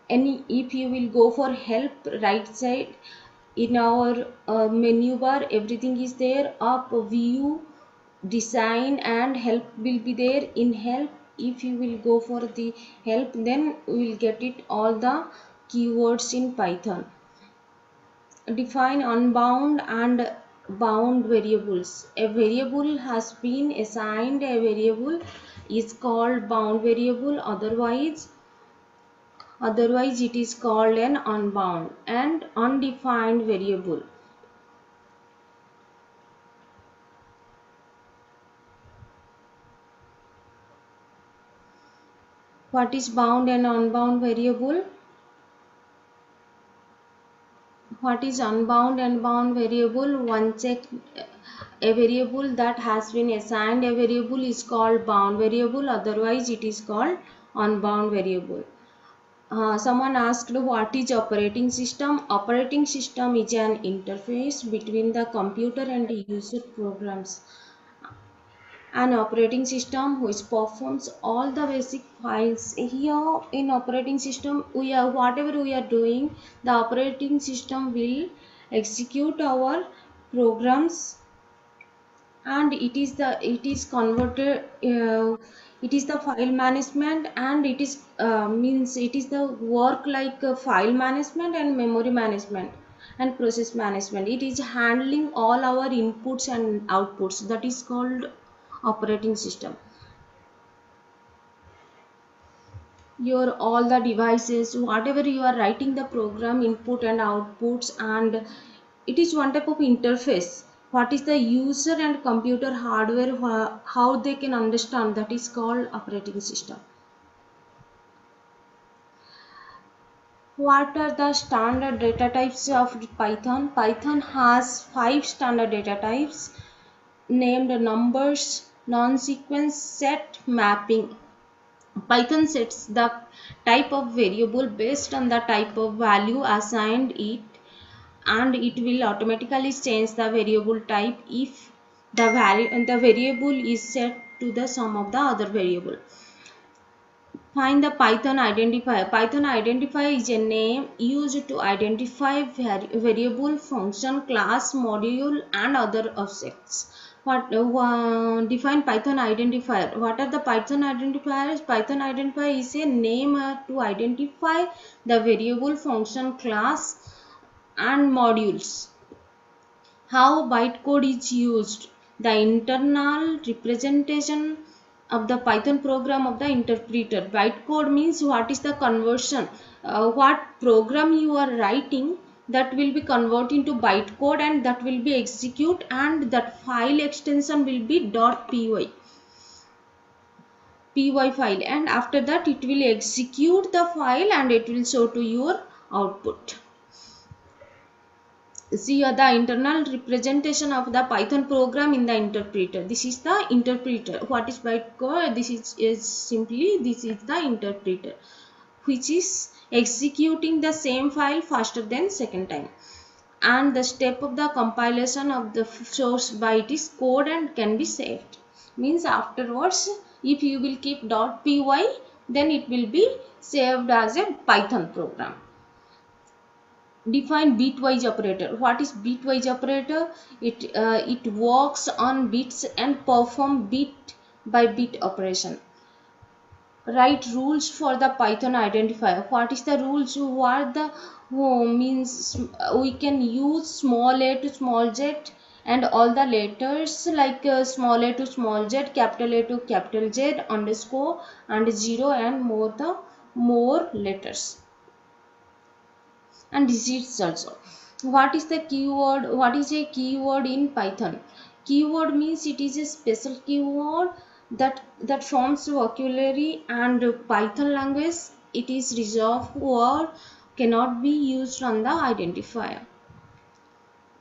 any, if you will go for help, right side in our menu bar, everything is there. Up, view, design and help will be there. In help, if you will go for the help, then we will get it all the keywords in Python. Define unbound and bound variables. A variable has been assigned a variable is called bound variable, otherwise it is called an unbound and undefined variable. What is bound and unbound variable? What is unbound and bound variable? One check. A variable that has been assigned a variable is called bound variable, otherwise it is called unbound variable. Someone asked what is operating system. Operating system is an interface between the computer and the user programs. An operating system which performs all the basic files. Here in operating system, we are whatever we are doing, the operating system will execute our programs, and it is converted, it is the file management, and it is means it is the work like file management and memory management and process management. It is handling all our inputs and outputs, that is called operating system. Your all the devices, whatever you are writing the program input and outputs, and it is one type of interface. What is the user and computer hardware, how they can understand, that is called operating system. What are the standard data types of Python? Python has 5 standard data types named numbers, non-sequence, set, mapping. Python sets the type of variable based on the type of value assigned it, and it will automatically change the variable type if the variable is set to the sum of the other variable. Find the Python identifier. Python identifier is a name used to identify variable, function, class, module and other objects. Define Python identifier. What are the Python identifiers? Python identifier is a name to identify the variable, function, class and modules. How bytecode is used? The internal representation of the Python program of the interpreter. Bytecode means what is the conversion, what program you are writing, that will be converted into bytecode and that will be execute, and that file extension will be .py file, and after that it will execute the file and it will show to your output. See the internal representation of the Python program in the interpreter. This is the interpreter. What is bytecode? This is simply this is the interpreter, which is executing the same file faster than second time. And the step of the compilation of the source byte is code and can be saved. Means afterwards, if you will keep .py, then it will be saved as a Python program. Define bitwise operator. What is bitwise operator? It works on bits and perform bit by bit operation. Write rules for the Python identifier. What is the rules? What the means we can use small a to small z and all the letters like small a to small z, capital A to capital Z, underscore and zero and more letters and digits also. What is the keyword? What is a keyword in Python? Keyword means it is a special keyword that forms vocabulary, and Python language it is reserved or cannot be used on the identifier.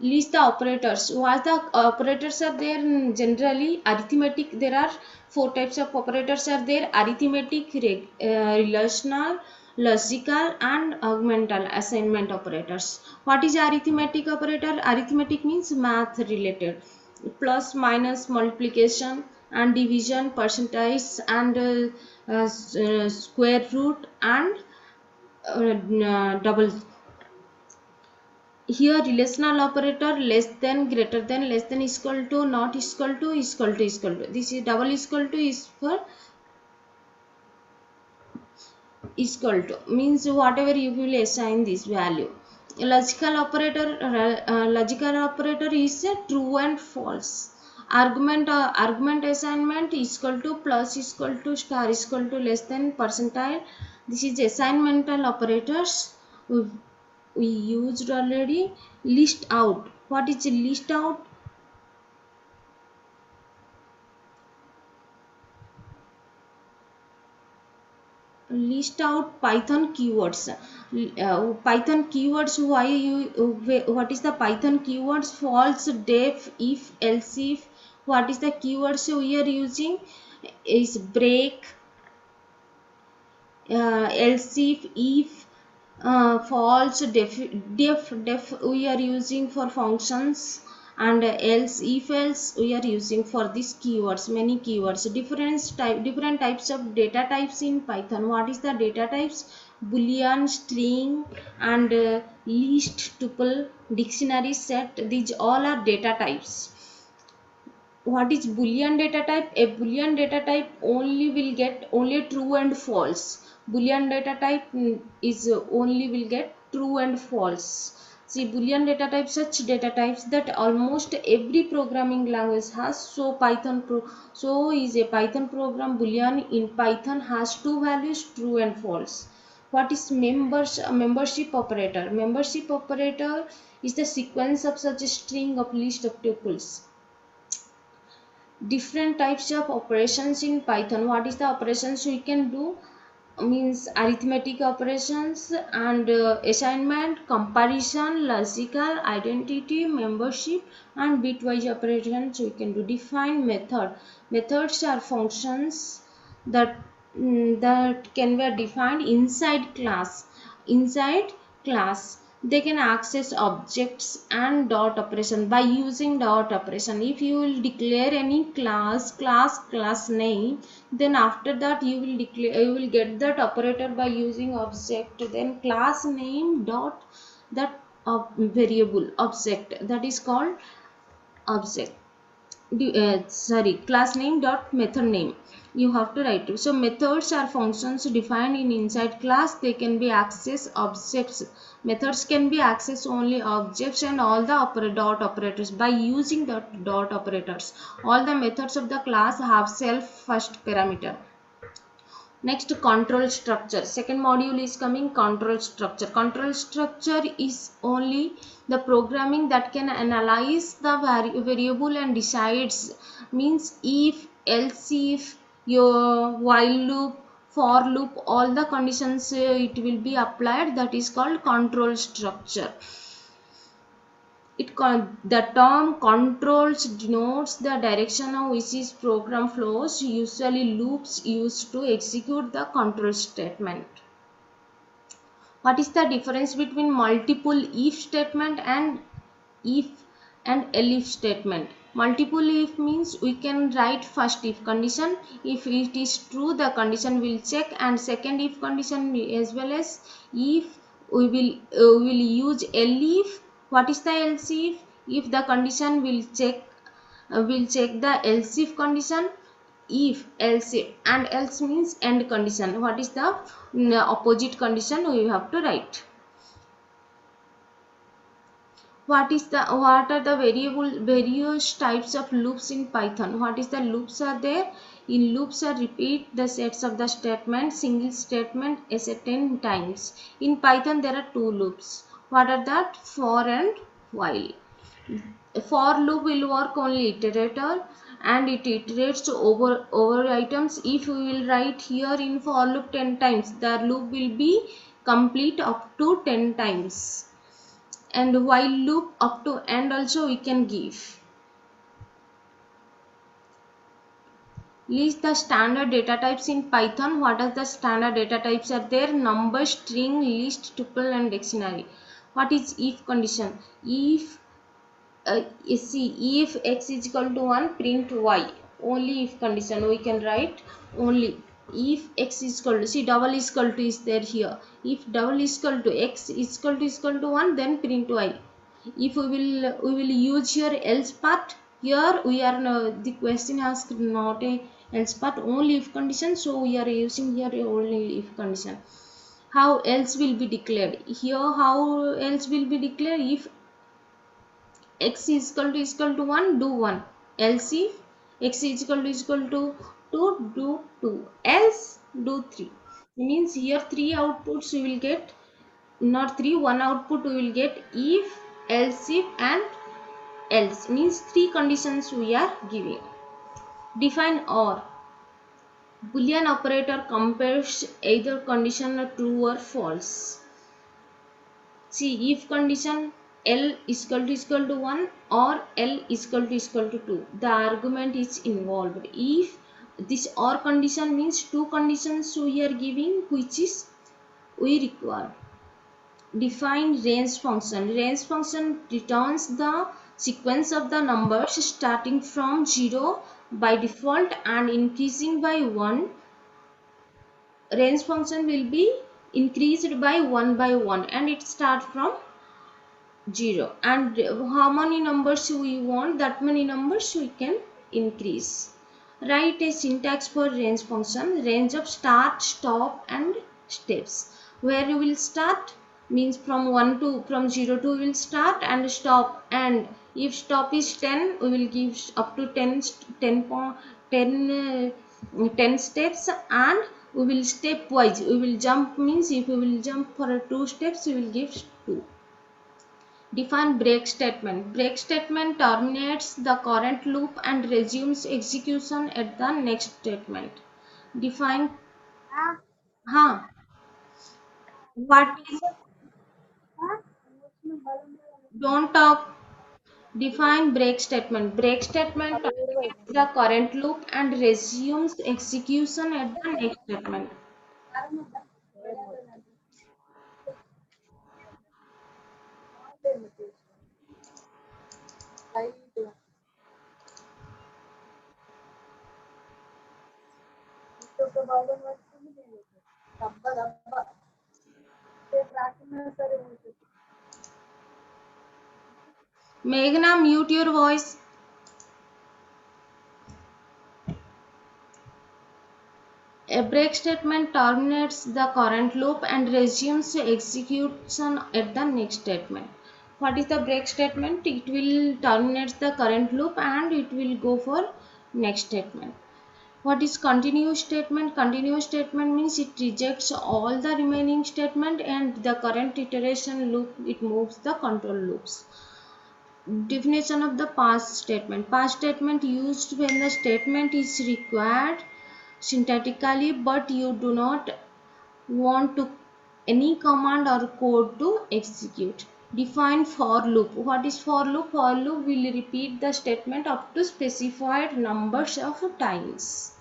List the operators. What the operators are there? Generally arithmetic. There are 4 types of operators are there: arithmetic, relational, logical and augmental assignment operators. What is arithmetic operator? Arithmetic means math related. Plus, minus, multiplication and division, percentage and square root and double. Here relational operator less than, greater than, less than, equal to, not equal to, equal to, equal to. This is double equal to is for equal to, means whatever you will assign this value. Logical operator is a true and false. Argument assignment equal to, plus equal to, star equal to, less than, percentile. This is assignmental operators we used already. List out. What is list out? List out Python keywords. Python keywords, why you, what is the Python keywords? False, def, if, else if. What is the keywords we are using? Is break, else if, false, def we are using for functions, and else, if else we are using for these keywords. Many keywords, different types of data types in Python. What is the data types? Boolean, string, and list, tuple, dictionary, set. These all are data types. What is Boolean data type? A Boolean data type only will get only true and false. Boolean data type is only will get true and false. See, Boolean data types, such data types that almost every programming language has. So is a Python program. Boolean in Python has two values, true and false. What is membership operator? Membership operator is the sequence of such a string of list of tuples. Different types of operations in Python. What is the operations we can do? Means arithmetic operations and assignment, comparison, logical, identity, membership, and bitwise operations we can do. Define method. Methods are functions that that can be defined inside class. Inside class, they can access objects and dot operation by using dot operation. If you will declare any class name, then after that you will get that operator by using object, then class name dot that variable object, that is called object. Class name dot method name you have to write to. So methods are functions defined in inside class. They can be access objects. Methods can be access only objects and all the dot operators by using the dot operators. All the methods of the class have self first parameter. Next, control structure. Second module is coming, control structure. Control structure is only the programming that can analyze the variable and decides, means if, else if, your while loop, for loop, all the conditions it will be applied. That is called control structure. The term controls denotes the direction of which is program flows, usually loops used to execute the control statement. What is the difference between multiple if statement and if and elif statement? Multiple if means we can write first if condition. If it is true, the condition will check, and second if condition, as well as if we will use elif. What is the else if? If the condition will check the else if condition. If, else if, and else means end condition. What is the opposite condition we have to write. What are the various types of loops in Python? What is the loops are there? In loops are repeat the sets of the statement, single statement a certain times. In Python there are two loops. What are that? For and while. For loop will work only iterator, and it iterates over items. If we will write here in for loop 10 times, the loop will be complete up to 10 times. And while loop up to end also we can give. List the standard data types in Python. What are the standard data types are there? Number, string, list, tuple, and dictionary. What is if condition? If if x is equal to 1, print y. Only if condition we can write only. if x is equal to, see double is equal to is there here. If double is equal to x is equal to 1, then print y. If we will use here else part, here we are the question asked not a else part, only if condition, so we are using here only if condition. How else will be declared here? How else will be declared? If x is equal to 1, do 1. Else if x is equal to 2, do 2. Else do 3. Means here 3 outputs we will get, not 3, 1 output we will get if, else if and else. Means 3 conditions we are giving. Define OR. Boolean operator compares either condition true or false. See, if condition L is equal to 1 or L is equal to 2, the argument is involved. If this OR condition means 2 conditions we are giving, which is we require. Define range function. Range function returns the sequence of the numbers starting from 0 by default and increasing by 1. Range function will be increased by 1 and it starts from 0, and how many numbers we want, that many numbers we can increase. Write a syntax for range function. Range of start, stop and steps. Where you will start means from 0 to we will start, and stop, and if stop is 10, we will give up to 10 steps, and we will stepwise, we will jump, means if we will jump for 2 steps we will give 2. Define break statement. Break statement terminates the current loop and resumes execution at the next statement. Define. Huh. What is? Don't talk. Define break statement. Break statement terminates the current loop and resumes execution at the next statement. Meghna, mute your voice. A break statement terminates the current loop and resumes execution at the next statement. What is the break statement? It will terminate the current loop and it will go for next statement. What is continuous statement? Continuous statement means it rejects all the remaining statement and the current iteration loop, it moves the control loops. Definition of the pass statement. Pass statement used when the statement is required syntactically but you do not want to any command or code to execute. Define for loop. What is for loop? For loop will repeat the statement up to specified numbers of times.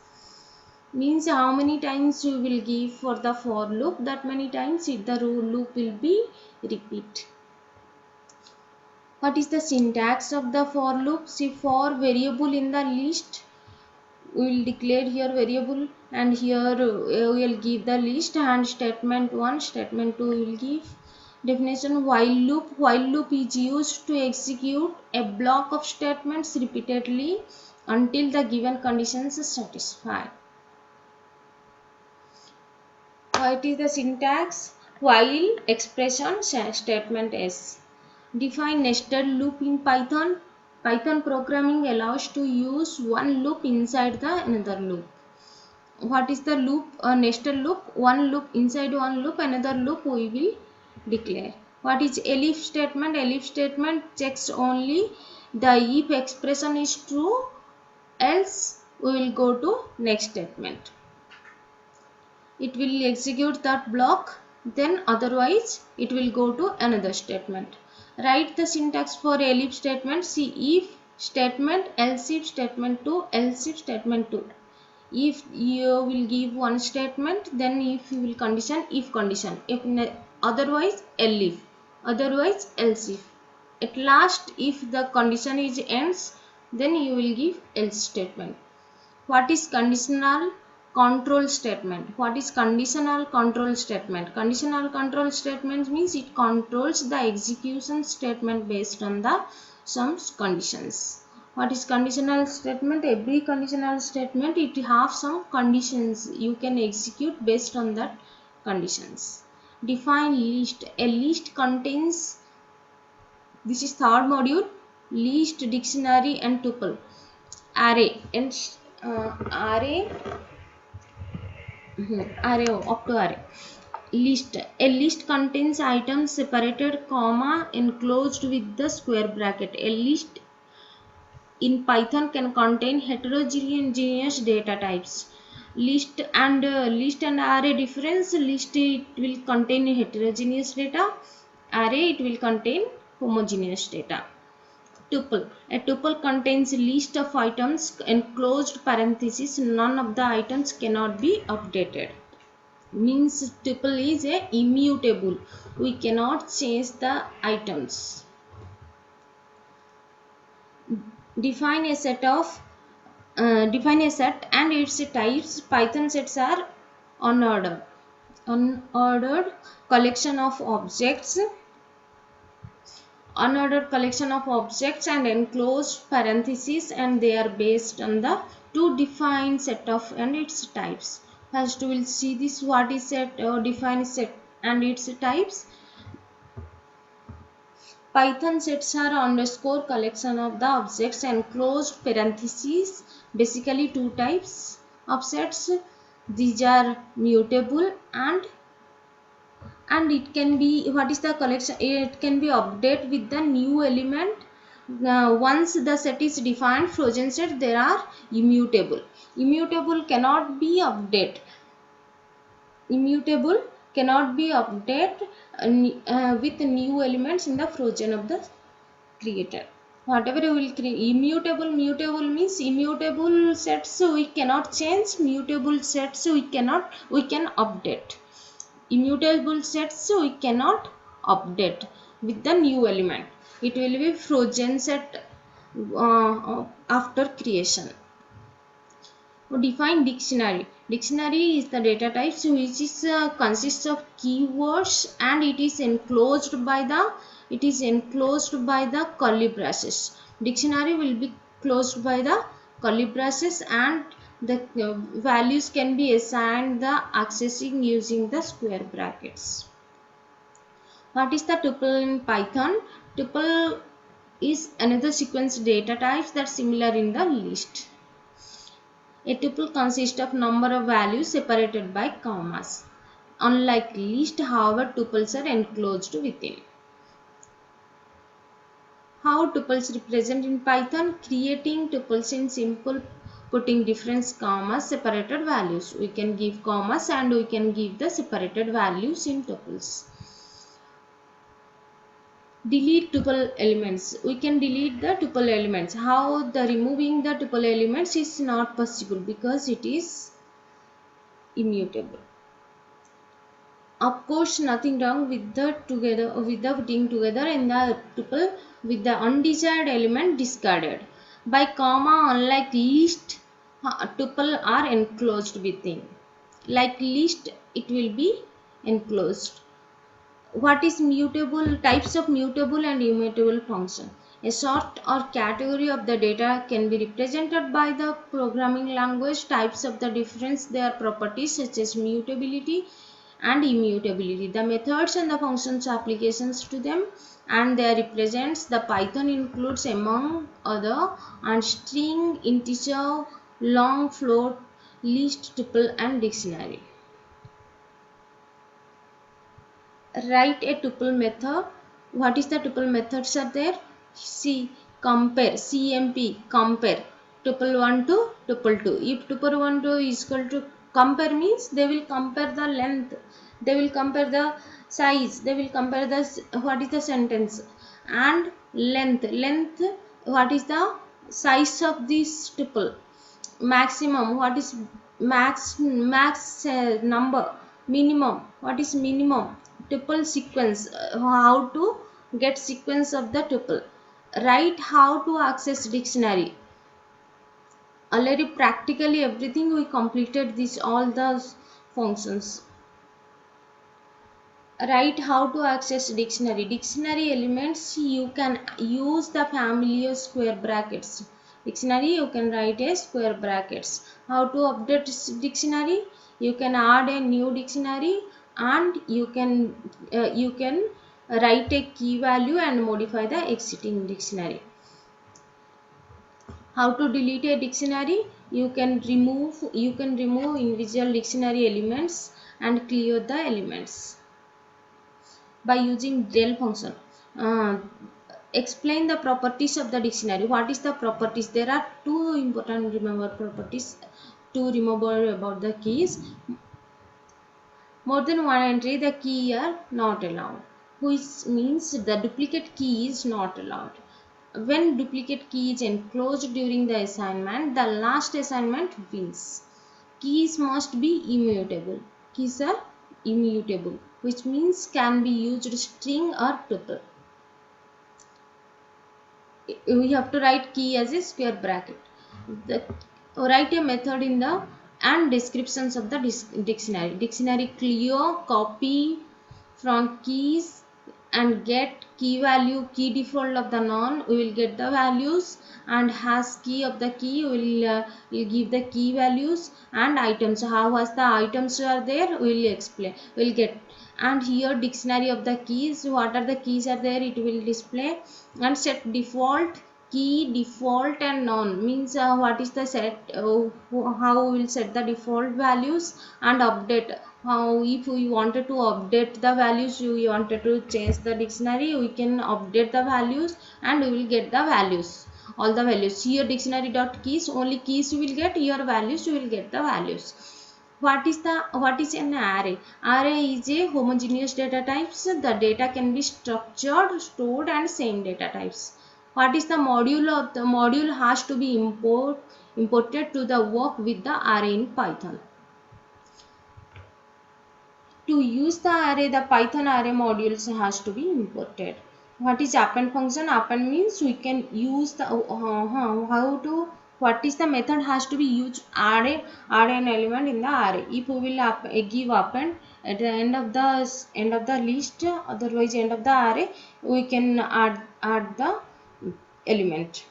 Means how many times you will give for the for loop, that many times the loop will be repeat. What is the syntax of the for loop? See, for variable in the list, we will declare here variable, and here we will give the list, and statement 1, statement 2 we will give. Definition. While loop. While loop is used to execute a block of statements repeatedly until the given conditions are satisfied. What is the syntax? While expression statement S. Define nested loop in Python. Python programming allows to use one loop inside the another loop. What is the loop? A nested loop. One loop inside one loop, another loop we will declare. What is elif statement? Elif statement checks only the if expression is true, else we will go to next statement. It will execute that block, then otherwise it will go to another statement. Write the syntax for elif statement. See, if statement, else if statement 2, else if statement 2. If you will give one statement, then if you will condition, if condition, if otherwise elif, otherwise else if. At last, if the condition is ends, then you will give else statement. What is conditional? Control statement. What is conditional control statement? Conditional control statement means it controls the execution statement based on the some conditions. What is conditional statement? Every conditional statement it have some conditions you can execute based on that conditions. Define list. A list contains, this is third module, list, dictionary and tuple. Array and array array up to array. List. A list contains items separated comma enclosed with the square bracket. A list in Python can contain heterogeneous data types. List and array difference. List it will contain heterogeneous data. Array it will contain homogeneous data. Tuple. A tuple contains a list of items enclosed parentheses. None of the items cannot be updated. Means tuple is a immutable. We cannot change the items. Define a set and its types. Python sets are unordered collection of objects. Unordered collection of objects and enclosed parentheses, and they are based on the to define set of and its types. First we will see this, what is set or define set and its types. Python sets are underscore collection of the objects enclosed parentheses. Basically two types of sets. These are mutable and it can be, what is the collection, it can be updated with the new element. Once the set is defined, frozen set, there are immutable. Immutable cannot be updated. Immutable cannot be updated with new elements in the frozen of the creator. Whatever you will create, immutable, mutable means immutable sets we cannot change, mutable sets we can update. Immutable sets we cannot update with the new element. It will be frozen set after creation. Define dictionary. Dictionary is the data types which is consists of keywords, and it is enclosed by the curly braces. Dictionary will be closed by the curly braces, and the values can be assigned the accessing using the square brackets. What is the tuple in Python? Tuple is another sequence data types that similar in the list. A tuple consists of number of values separated by commas. Unlike list, however, tuples are enclosed within. How tuples represent in Python? Creating tuples in simple, putting different commas, separated values. We can give commas and we can give the separated values in tuples. Delete tuple elements. We can delete the tuple elements. How the removing the tuple elements is not possible because it is immutable. Of course, nothing wrong with the putting together in the tuple with the undesired element discarded. By comma, unlike list, tuple are enclosed within. Like list, it will be enclosed. What is mutable? Types of mutable and immutable function. A sort or category of the data can be represented by the programming language. Types of the difference their properties such as mutability and immutability. The methods and the functions applications to them and their represents. The Python includes among other and string, integer, long, float, list, tuple and dictionary. Write a tuple method. What is the tuple methods are there? See, compare, CMP, compare tuple 1 to tuple 2. If tuple 1 to is equal to, compare means they will compare the length, they will compare the size, they will compare the what is the sentence and length. What is the size of this tuple? Maximum, what is max number? Minimum, what is minimum? Tuple sequence, how to get sequence of the tuple. Write how to access dictionary. already practically everything we completed this all the functions. Right, how to access dictionary elements. You can use the family of square brackets. Dictionary you can write a square brackets. How to update dictionary? You can add a new dictionary, and you can write a key value and modify the existing dictionary. How to delete a dictionary? You can remove individual dictionary elements and clear the elements by using del function. Uh, Explain the properties of the dictionary. What is the properties? There are two important remember properties to remember about the keys. More than one entry, the key are not allowed, which means the duplicate key is not allowed. When duplicate key is enclosed during the assignment, the last assignment wins. Keys must be immutable. Keys are immutable, which means can be used string or tuple. We have to write key as a square bracket. Write a method in the and descriptions of the dictionary clear copy from keys and get key value, key default of the non, we will get the values, and hash key of the key will give the key values, and items, how was the items are there, we will explain, we will get. And here dictionary of the keys, what are the keys are there, it will display. And set default, key default and non means what is the set, how we will set the default values, and update. How if we wanted to update the values, we wanted to change the dictionary, we can update the values and we will get the values, all the values. Here dictionary dot keys, only keys you will get, here values you will get the values. What is an array? Array is a homogeneous data types. The data can be structured, stored and same data types. What is the module? Of the module has to be imported to the work with the array in Python. To use the array, the Python array modules has to be imported. What is append function? Append means we can use the how to, what is the method has to be used, add an element in the array. If we will give append at the end of the list, otherwise end of the array, we can add the element.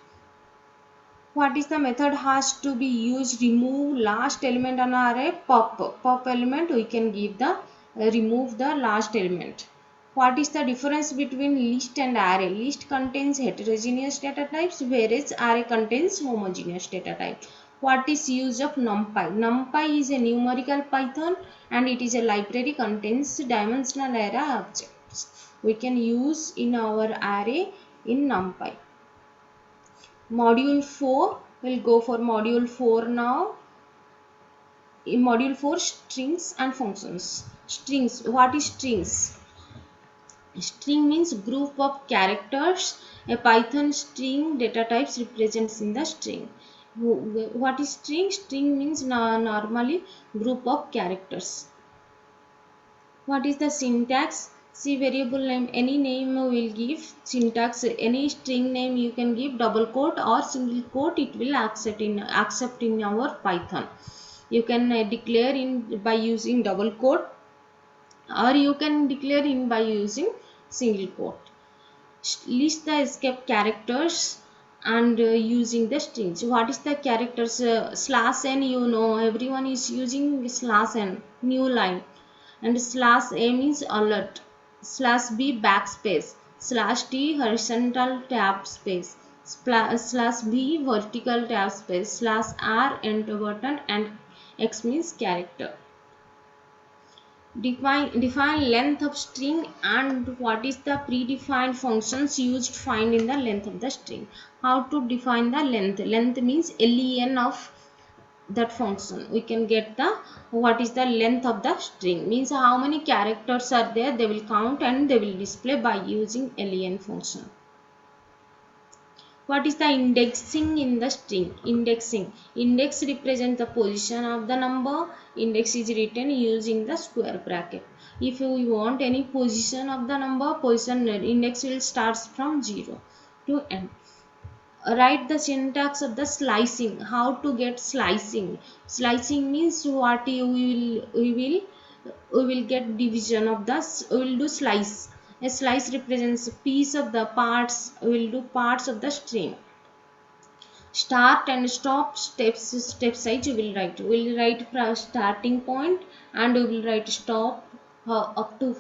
What is the method has to be used? Remove last element on array. Pop element, we can give the remove the last element. What is the difference between list and array? List contains heterogeneous data types, whereas array contains homogeneous data type. What is use of NumPy? NumPy is a numerical Python and it is a library contains dimensional array objects. We can use in our array in NumPy. Module 4, we'll go for module 4 now. In module 4, strings and functions. Strings, what is strings? String means group of characters. A Python string data types represents in the string. What is string? String means normally group of characters. What is the syntax? See, variable name, any name will give. Syntax, any string name you can give double quote or single quote, it will accept in our Python. You can declare in by using double quote, or you can declare in by using single quote. List the escape characters and using the strings. What is the characters? /n, you know, everyone is using /n, new line. And /a means alert, /b backspace, /t horizontal tab space, /b vertical tab space, /r enter button, and x means character. Define length of string and what is the predefined functions used to find in the length of the string. How to define the length? Length means len of that function. We can get the what is the length of the string, means how many characters are there, they will count and they will display by using len function. What is the indexing in the string? Index represents the position of the number. Index is written using the square bracket. If we want any position of the number, position index will start from 0 to n. Write the syntax of the slicing. How to get slicing? Slicing means what we will get division of the, we will do slice. A slice represents a piece of the parts. We will do parts of the string. Start and stop step size you will write. We will write from starting point and we will write stop, up to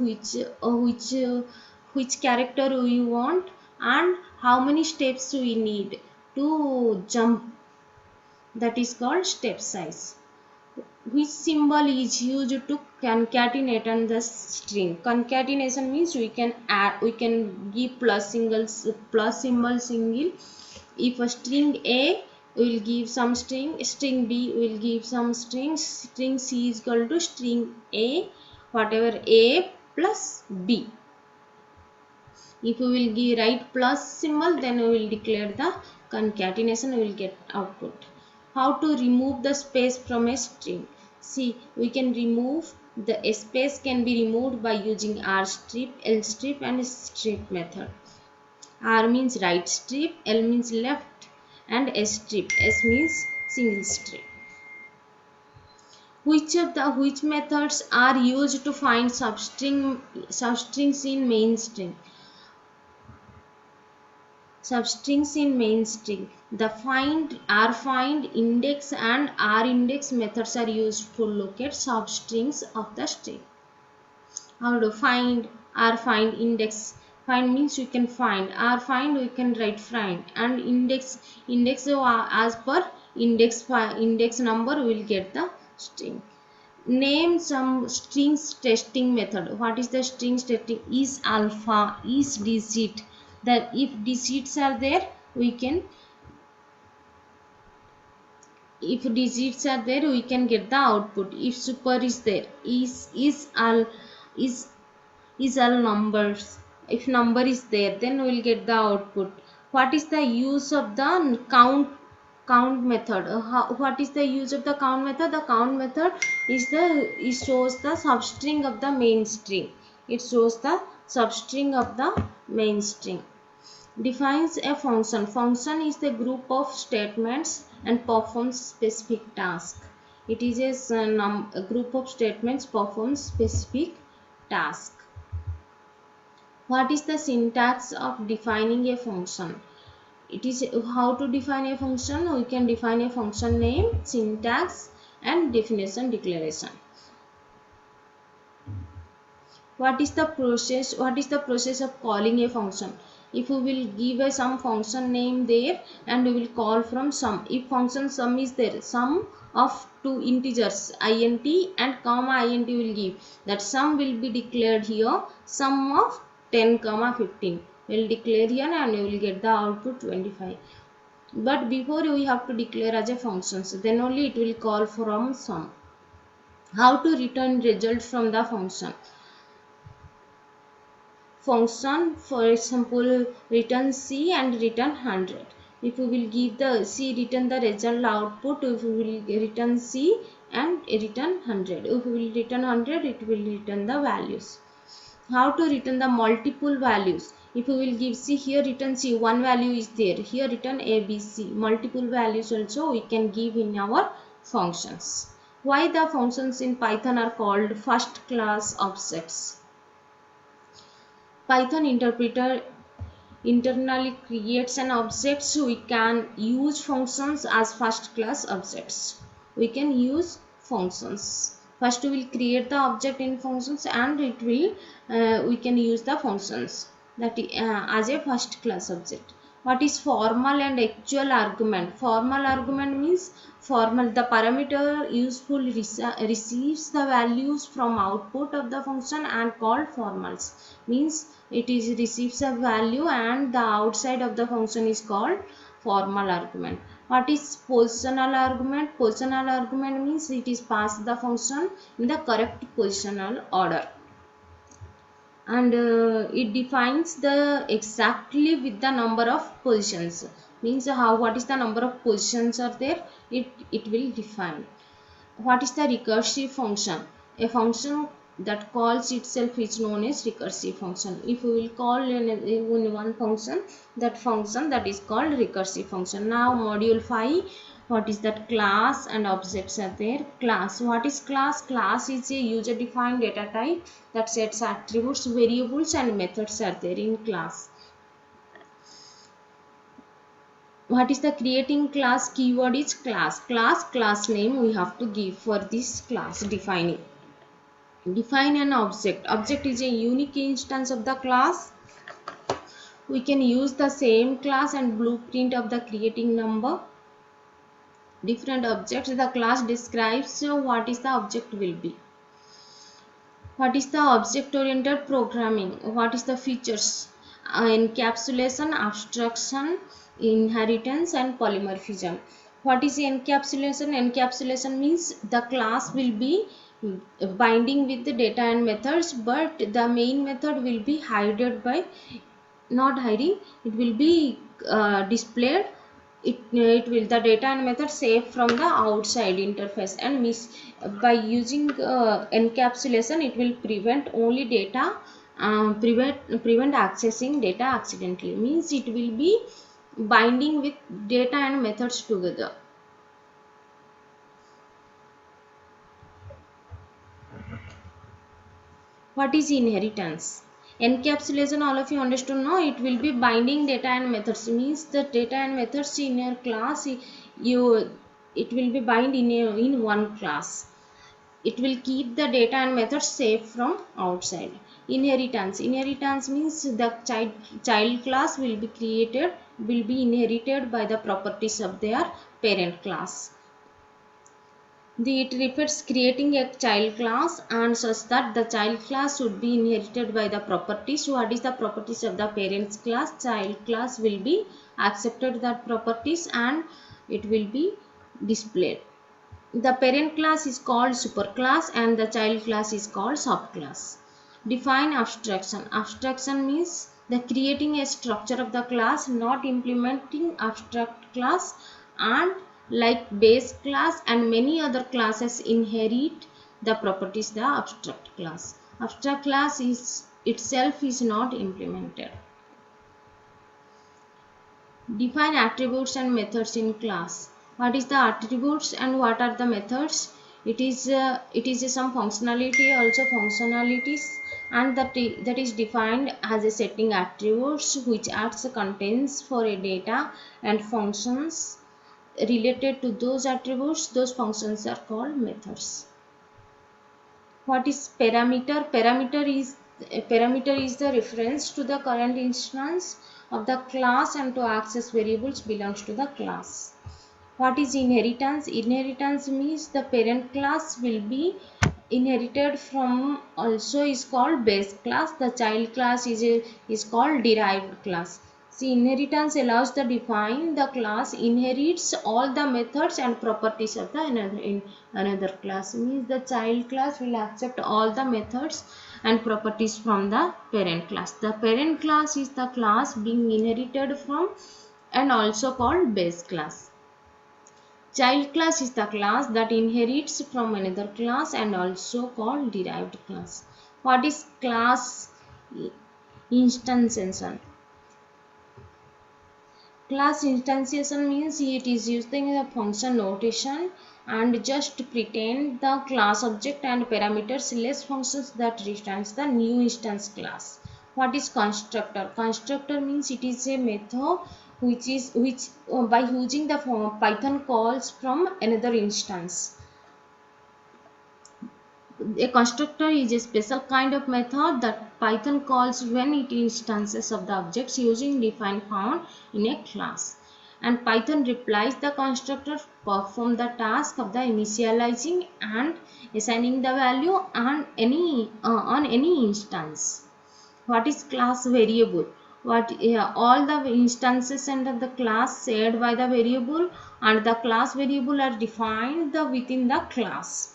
which character we want and how many steps we need to jump. That is called step size. Which symbol is used to concatenate on the string? Concatenation means we can add, we can give plus symbol single. If a string A will give some string B will give some string C is equal to string A, whatever A plus B. If we will give write plus symbol, then we will declare the concatenation, we will get output. How to remove the space from a string? See, we can remove the space can be removed by using R strip, L strip and strip method. R means right strip, L means left and S strip. S means single strip. Which methods are used to find substrings in main string? Substrings in main string. The find, rfind, index and rindex methods are used to locate substrings of the string. How to find? Rfind, index. Find means you can find. Rfind we can write find, and index as per index number we will get the string. Name some strings testing method. What is the strings testing? Is alpha, is digit. That if digits are there, we can, if digits are there, we can get the output. If super is there, is all, is all numbers. If number is there, then we will get the output. What is the use of the count method? What is the use of the count method? The count method is it shows the substring of the main string. It shows the substring of the main string. Defines a function. Function is the group of statements and performs specific task. It is a group of statements performs specific task. What is the syntax of defining a function? It is how to define a function. We can define a function name, syntax and definition declaration. What is the process? What is the process of calling a function? If we will give some function name there and we will call from sum. If function sum is there, sum of two integers int and comma int will give. That sum will be declared here. Sum of 10 comma 15 will declare here and we will get the output 25. But before we have to declare as a function, so then only it will call from sum. How to return result from the function? Function, for example, return C and return 100. If we will give the C, return the result output. If we will return C and return 100. If we will return 100, it will return the values. How to return the multiple values? If we will give C, here return C, one value is there. Here return A, B, C. Multiple values also we can give in our functions. Why the functions in Python are called first class objects? Python interpreter internally creates an object, so we can use functions as first class objects. We can use functions. First we will create the object in functions and it will we can use the functions that as a first class object. What is formal and actual argument? Formal argument means the parameter useful receives the values from output of the function and called formals. Means it is receives a value and the outside of the function is called formal argument. What is positional argument? Positional argument means it is passed the function in the correct positional order. And it defines the exactly with the number of positions. Means what is the number of positions are there, it will define. What is the recursive function? A function that calls itself is known as recursive function. If we will call in one function, that is called recursive function. Now module 5, what is that? Class and objects are there. Class, what is class? Class is a user defined data type that sets attributes, variables and methods are there in class. What is the creating class? Keyword is class. Class name we have to give for this class. Define an object. Object is a unique instance of the class. We can use the same class and blueprint of the creating number. Different objects. The class describes what is the object will be. What is the object oriented programming? What is the features? Encapsulation, abstraction, inheritance and polymorphism. What is encapsulation? Encapsulation means the class will be binding with the data and methods, but the main method will be hidden by, not hiding, it will be displayed. It will the data and method saved from the outside interface, and by using encapsulation it will prevent only data, prevent accessing data accidentally. Means it will be binding with data and methods together. What is inheritance? Encapsulation, all of you understood now. It will be binding data and methods. Means the data and methods in your class, it will be bind in one class. It will keep the data and methods safe from outside. Inheritance means the child class will be inherited by the properties of their parent class. It refers creating a child class and such that the child class should be inherited by the properties. What is the properties of the parents class? Child class will be accepted that properties and it will be displayed. The parent class is called superclass and the child class is called subclass. Define abstraction. Abstraction means the creating a structure of the class, not implementing abstract class, and like base class and many other classes inherit the properties the abstract class. Abstract class itself is not implemented. Define attributes and methods in class. What is the attributes and what are the methods? It is some functionality, also functionalities, and that is defined as a setting attributes which adds contains for a data and functions related to those attributes. Those functions are called methods. What is parameter? Parameter is the reference to the current instance of the class and to access variables belongs to the class. What is inheritance? Inheritance means the parent class will be inherited from, also is called base class. The child class is called derived class. See, inheritance allows the define the class inherits all the methods and properties of the another class. Means the child class will accept all the methods and properties from the parent class. The parent class is the class being inherited from and also called base class. Child class is the class that inherits from another class and also called derived class. What is class instantiation? Class instantiation means it is using the function notation and just pretend the class object and parameters less functions that returns the new instance class. What is constructor? Constructor means it is a method which by using the Python calls from another instance. A constructor is a special kind of method that Python calls when it instances of the objects using define found in a class. And Python replies the constructor perform the task of the initializing and assigning the value on any instance. What is class variable? All the instances under the class shared by the variable and the class variable are defined within the class.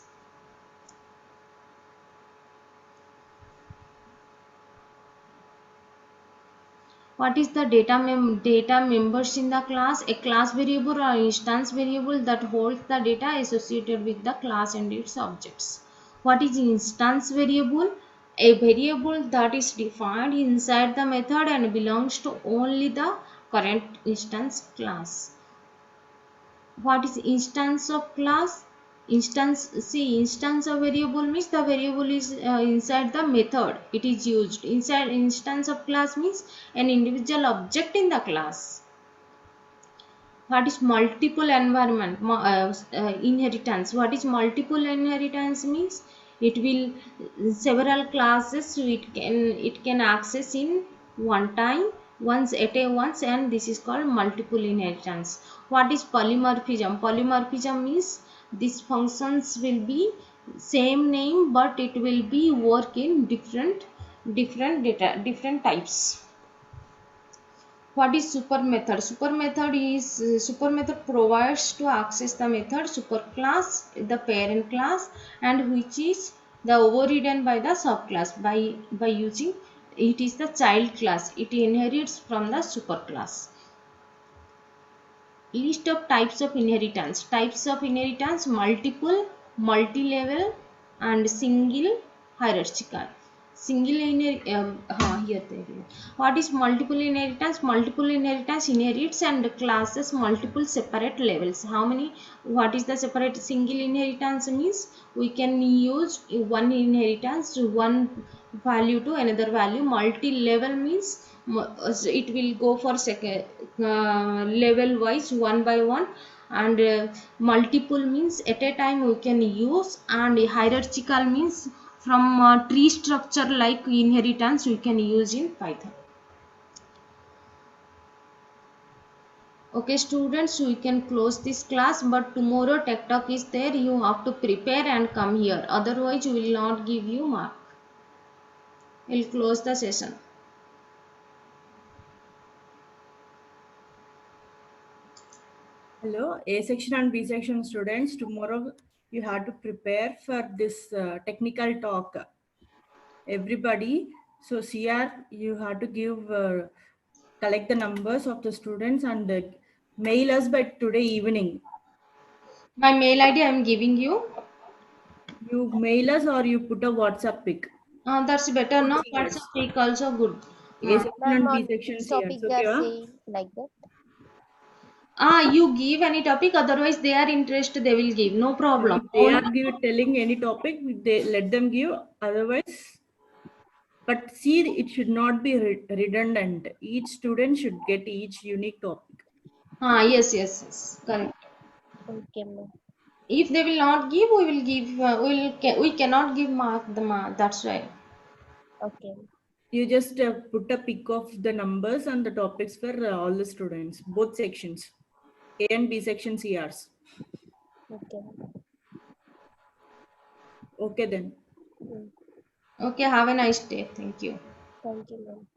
What is the data members in the class? A class variable or instance variable that holds the data associated with the class and its objects. What is instance variable? A variable that is defined inside the method and belongs to only the current instance class. What is instance of class? Instance of variable means the variable is inside the method. It is used. Inside instance of class means an individual object in the class. What is multiple environment inheritance? What is multiple inheritance means? It will several classes, so it can access in one time, once at a once, and this is called multiple inheritance. What is polymorphism? Polymorphism means these functions will be same name, but it will be work in different types. What is super method? Super method provides to access the method super class, the parent class, and which is the overridden by the subclass by using it is the child class. It inherits from the super class. List of types of inheritance. Types of inheritance: multiple, multi-level, and single hierarchical. Here there. What is multiple inheritance? Multiple inheritance inherits and classes multiple separate levels. How many? What is the separate? Single inheritance means we can use one inheritance to one value to another value. Multi-level means it will go for second level wise one by one, and multiple means at a time we can use, and hierarchical means from tree structure like inheritance we can use in Python. Okay students, we can close this class, but tomorrow tech talk is there. You have to prepare and come here, otherwise we will not give you mark. We'll close the session. Hello, A section and B section students. Tomorrow you have to prepare for this technical talk. Everybody, so CR, you have to give, collect the numbers of the students and mail us by today evening. My mail ID I am giving you. You mail us or you put a WhatsApp pic. That's better Both now. WhatsApp CRs. pic also good. A section Ma'am, and B on section which CRs. topic they Okay, are huh? saying like that? You give any topic, otherwise they are interested, they will give. No problem. If they are telling any topic, they let them give. Otherwise, but see, it should not be redundant. Each student should get each unique topic. Yes, correct. Okay, ma'am. If they will not give, we will give. We cannot give mark the mark. That's right. Okay, You just put a pic of the numbers and the topics for all the students, both sections, A and B section CRs. okay. Okay then. Mm, Okay. Have a nice day. Thank you. thank you, ma'am.